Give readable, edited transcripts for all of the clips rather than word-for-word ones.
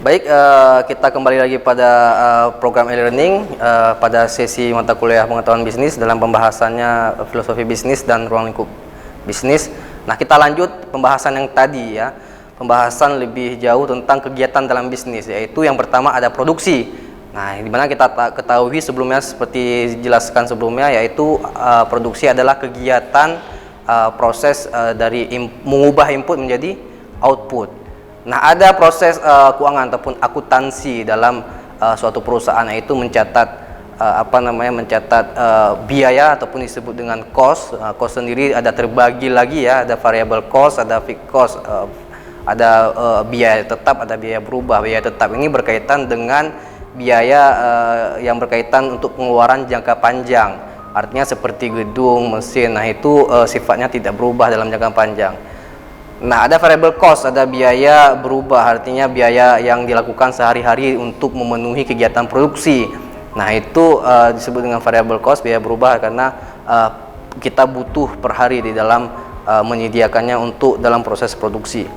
Baik, kita kembali lagi pada program e-learning pada sesi mata kuliah pengetahuan bisnis dalam pembahasannya filosofi bisnis dan ruang lingkup bisnis. Nah, kita lanjut pembahasan yang tadi ya, pembahasan lebih jauh tentang kegiatan dalam bisnis, yaitu yang pertama ada produksi. Nah, dimana kita ketahui sebelumnya seperti dijelaskan sebelumnya, yaitu produksi adalah kegiatan proses dari mengubah input menjadi output. Nah, ada proses keuangan ataupun akuntansi dalam suatu perusahaan, yaitu mencatat mencatat biaya ataupun disebut dengan cost. Cost sendiri ada terbagi lagi ya, ada variable cost, ada fixed cost, ada biaya tetap, ada biaya berubah. Biaya tetap ini berkaitan dengan biaya yang berkaitan untuk pengeluaran jangka panjang. Artinya seperti gedung, mesin. Nah, itu sifatnya tidak berubah dalam jangka panjang. Nah, ada variable cost, ada biaya berubah, artinya biaya yang dilakukan sehari-hari untuk memenuhi kegiatan produksi. Nah, itu disebut dengan variable cost, biaya berubah, karena kita butuh per hari di dalam menyediakannya untuk dalam proses produksi.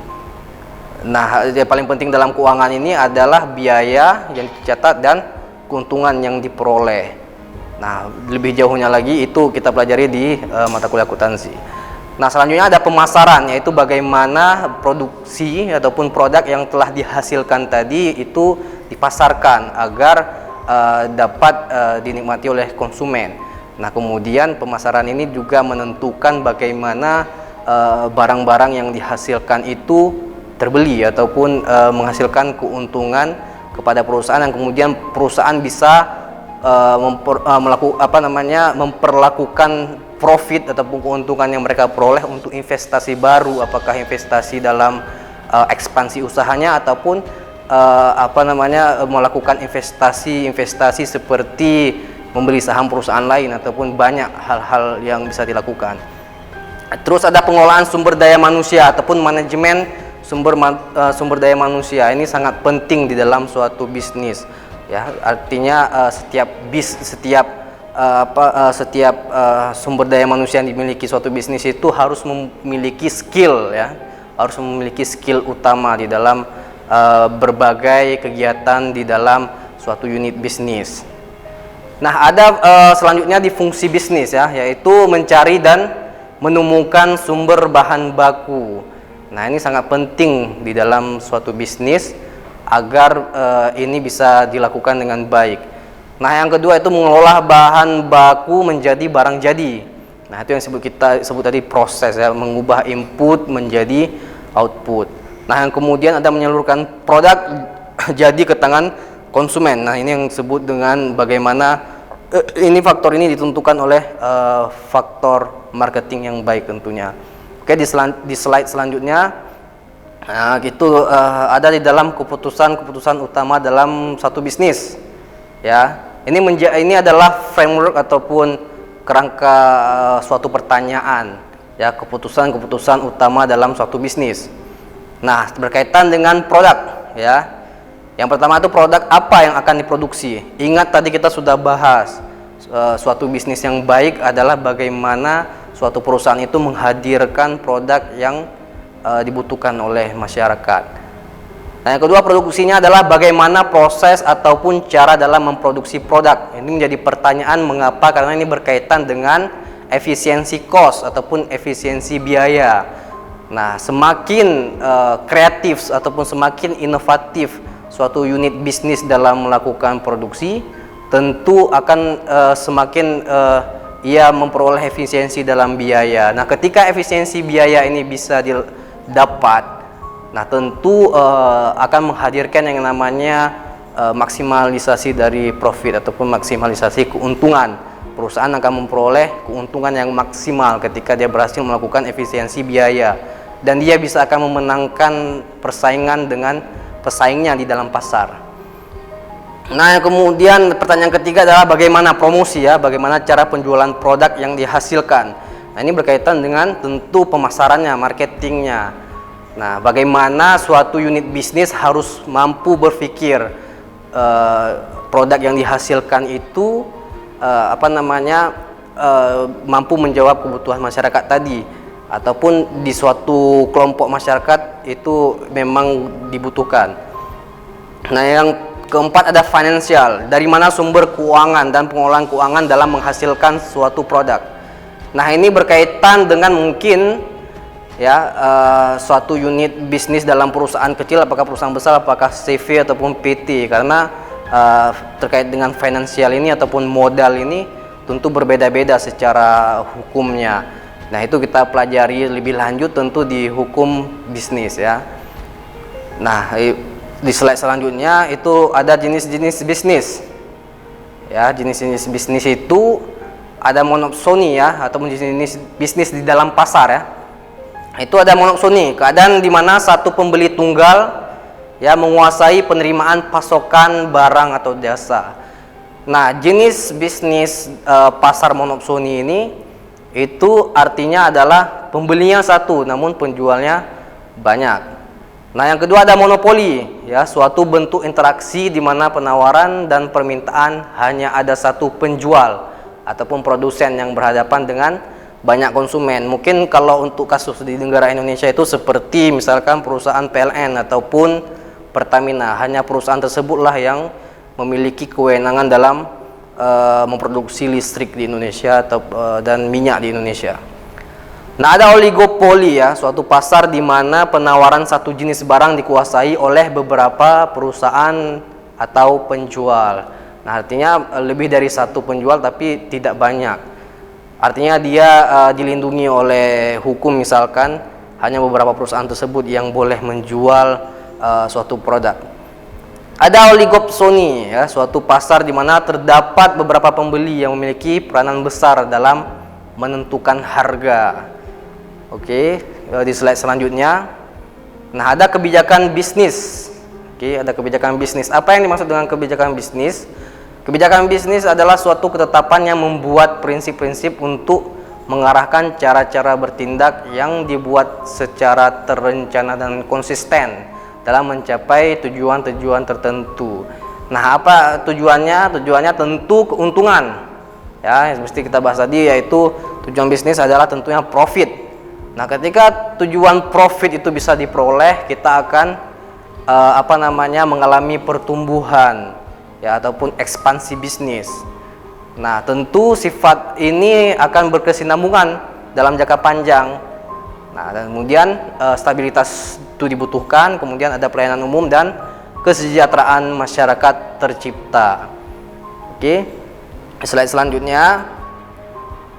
Nah, yang paling penting dalam keuangan ini adalah biaya yang dicatat dan keuntungan yang diperoleh. Nah, lebih jauhnya lagi itu kita pelajari di mata kuliah akuntansi. Nah, selanjutnya ada pemasaran, yaitu bagaimana produksi ataupun produk yang telah dihasilkan tadi itu dipasarkan agar dapat dinikmati oleh konsumen. Nah, kemudian pemasaran ini juga menentukan bagaimana barang-barang yang dihasilkan itu terbeli ataupun menghasilkan keuntungan kepada perusahaan, yang kemudian perusahaan bisa memperlakukan profit ataupun keuntungan yang mereka peroleh untuk investasi baru, apakah investasi dalam ekspansi usahanya ataupun melakukan investasi seperti membeli saham perusahaan lain, ataupun banyak hal-hal yang bisa dilakukan. Terus ada pengelolaan sumber daya manusia ataupun manajemen sumber daya manusia. Ini sangat penting di dalam suatu bisnis ya, artinya setiap sumber daya manusia yang dimiliki suatu bisnis itu harus memiliki skill ya, harus memiliki skill utama di dalam berbagai kegiatan di dalam suatu unit bisnis. Nah, ada selanjutnya di fungsi bisnis ya, yaitu mencari dan menemukan sumber bahan baku. Nah, ini sangat penting di dalam suatu bisnis agar ini bisa dilakukan dengan baik. Nah, yang kedua itu mengolah bahan baku menjadi barang jadi. Nah, itu yang kita sebut tadi proses ya, mengubah input menjadi output. Nah, yang kemudian ada menyalurkan produk jadi ke tangan konsumen. Nah, ini yang disebut dengan bagaimana ini faktor ini ditentukan oleh faktor marketing yang baik tentunya. Oke, di slide selanjutnya itu ada di dalam keputusan utama dalam satu bisnis. Ya, ini adalah framework ataupun kerangka suatu pertanyaan ya, keputusan utama dalam suatu bisnis. Nah, berkaitan dengan produk ya. Yang pertama itu produk apa yang akan diproduksi. Ingat tadi kita sudah bahas suatu bisnis yang baik adalah bagaimana suatu perusahaan itu menghadirkan produk yang dibutuhkan oleh masyarakat. Nah, yang kedua produksinya adalah bagaimana proses ataupun cara dalam memproduksi produk. Ini menjadi pertanyaan mengapa, karena ini berkaitan dengan efisiensi cost ataupun efisiensi biaya. Nah, semakin kreatif ataupun semakin inovatif suatu unit bisnis dalam melakukan produksi, tentu akan semakin ia memperoleh efisiensi dalam biaya. Nah, ketika efisiensi biaya ini bisa didapat, nah tentu akan menghadirkan yang namanya maksimalisasi dari profit ataupun maksimalisasi keuntungan. Perusahaan akan memperoleh keuntungan yang maksimal ketika dia berhasil melakukan efisiensi biaya, dan dia bisa akan memenangkan persaingan dengan pesaingnya di dalam pasar. Nah, kemudian pertanyaan ketiga adalah bagaimana promosi ya, bagaimana cara penjualan produk yang dihasilkan. Nah, ini berkaitan dengan tentu pemasarannya, marketingnya. Nah, bagaimana suatu unit bisnis harus mampu berpikir produk yang dihasilkan itu mampu menjawab kebutuhan masyarakat tadi, ataupun di suatu kelompok masyarakat itu memang dibutuhkan. Nah, yang keempat ada financial, dari mana sumber keuangan dan pengolahan keuangan dalam menghasilkan suatu produk. Nah, ini berkaitan dengan mungkin ya suatu unit bisnis dalam perusahaan kecil, apakah perusahaan besar, apakah CV ataupun PT, karena terkait dengan financial ini ataupun modal ini tentu berbeda-beda secara hukumnya. Nah, itu kita pelajari lebih lanjut tentu di hukum bisnis ya. Nah, di slide selanjutnya itu ada jenis-jenis bisnis. Ya, jenis-jenis bisnis itu ada monopsoni ya, atau jenis bisnis di dalam pasar ya. Itu ada monopsoni, keadaan di mana satu pembeli tunggal ya menguasai penerimaan pasokan barang atau jasa. Nah, jenis bisnis pasar monopsoni ini itu artinya adalah pembelinya satu namun penjualnya banyak. Nah, yang kedua ada monopoli ya, suatu bentuk interaksi di mana penawaran dan permintaan hanya ada satu penjual ataupun produsen yang berhadapan dengan banyak konsumen. Mungkin kalau untuk kasus di negara Indonesia itu seperti misalkan perusahaan PLN ataupun Pertamina, hanya perusahaan tersebutlah yang memiliki kewenangan dalam memproduksi listrik di Indonesia dan minyak di Indonesia. Nah, ada oligopoli ya, suatu pasar di mana penawaran satu jenis barang dikuasai oleh beberapa perusahaan atau penjual. Nah, artinya lebih dari satu penjual tapi tidak banyak. Artinya dia dilindungi oleh hukum, misalkan hanya beberapa perusahaan tersebut yang boleh menjual suatu produk. Ada oligopsoni ya, suatu pasar di mana terdapat beberapa pembeli yang memiliki peranan besar dalam menentukan harga. Oke, di slide selanjutnya. Nah, ada kebijakan bisnis. Oke, ada kebijakan bisnis. Apa yang dimaksud dengan kebijakan bisnis? Kebijakan bisnis adalah suatu ketetapan yang membuat prinsip-prinsip untuk mengarahkan cara-cara bertindak yang dibuat secara terencana dan konsisten dalam mencapai tujuan-tujuan tertentu. Nah, apa tujuannya? Tujuannya tentu keuntungan. Ya, yang mesti kita bahas tadi yaitu tujuan bisnis adalah tentunya profit. Nah, ketika tujuan profit itu bisa diperoleh, kita akan mengalami pertumbuhan ya ataupun ekspansi bisnis. Nah, tentu sifat ini akan berkesinambungan dalam jangka panjang. Nah, dan kemudian stabilitas itu dibutuhkan, kemudian ada pelayanan umum dan kesejahteraan masyarakat tercipta. Oke, slide selanjutnya.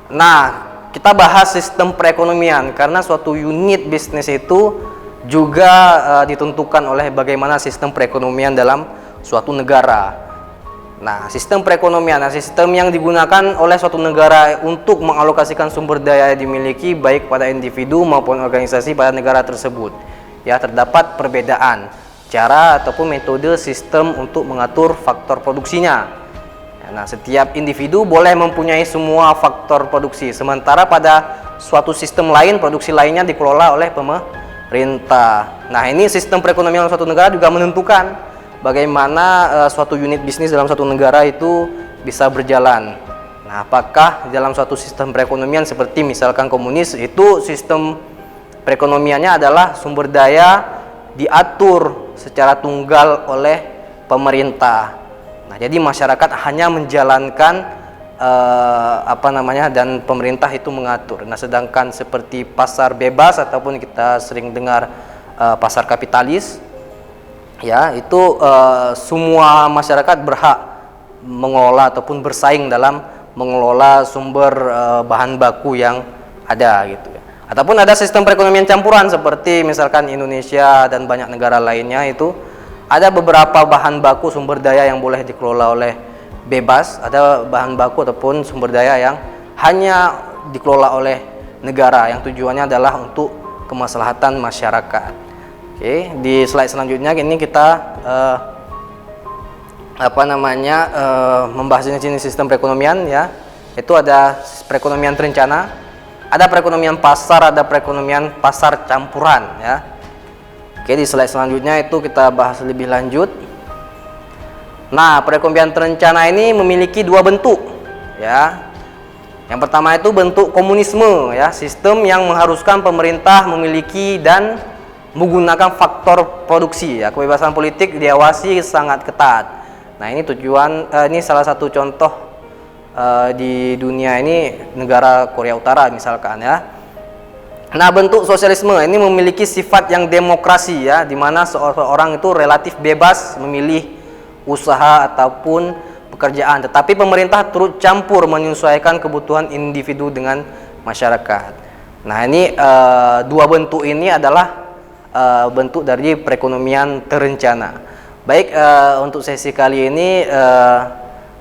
Nah, kita bahas sistem perekonomian, karena suatu unit bisnis itu juga ditentukan oleh bagaimana sistem perekonomian dalam suatu negara. Nah, sistem perekonomian, sistem yang digunakan oleh suatu negara untuk mengalokasikan sumber daya yang dimiliki baik pada individu maupun organisasi pada negara tersebut. Ya, terdapat perbedaan cara ataupun metode sistem untuk mengatur faktor produksinya. Nah, setiap individu boleh mempunyai semua faktor produksi, sementara pada suatu sistem lain, produksi lainnya dikelola oleh pemerintah. Nah, ini sistem perekonomian suatu negara juga menentukan bagaimana suatu unit bisnis dalam suatu negara itu bisa berjalan. Nah, apakah dalam suatu sistem perekonomian seperti misalkan komunis, itu sistem perekonomiannya adalah sumber daya diatur secara tunggal oleh pemerintah. Nah, jadi masyarakat hanya menjalankan dan pemerintah itu mengatur. Nah, sedangkan seperti pasar bebas ataupun kita sering dengar pasar kapitalis, ya itu semua masyarakat berhak mengelola ataupun bersaing dalam mengelola sumber bahan baku yang ada gitu ya. Ataupun ada sistem perekonomian campuran seperti misalkan Indonesia dan banyak negara lainnya, itu ada beberapa bahan baku sumber daya yang boleh dikelola oleh bebas, ada bahan baku ataupun sumber daya yang hanya dikelola oleh negara yang tujuannya adalah untuk kemaslahatan masyarakat. Oke, di slide selanjutnya ini kita membahas jenis sistem perekonomian ya. Itu ada perekonomian terencana, ada perekonomian pasar, ada perekonomian pasar campuran ya. Oke, di slide selanjutnya itu kita bahas lebih lanjut. Nah, perekonomian terencana ini memiliki dua bentuk ya. Yang pertama itu bentuk komunisme ya, sistem yang mengharuskan pemerintah memiliki dan menggunakan faktor produksi ya. Kebebasan politik diawasi sangat ketat. Nah, ini ini salah satu contoh di dunia ini negara Korea Utara misalkan ya. Nah, bentuk sosialisme ini memiliki sifat yang demokrasi ya, di mana seorang itu relatif bebas memilih usaha ataupun pekerjaan, tetapi pemerintah turut campur menyesuaikan kebutuhan individu dengan masyarakat. Nah, ini dua bentuk ini adalah bentuk dari perekonomian terencana. Baik, untuk sesi kali ini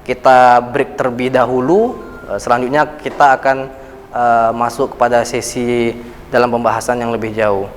kita break terlebih dahulu. Selanjutnya kita akan masuk kepada sesi dalam pembahasan yang lebih jauh.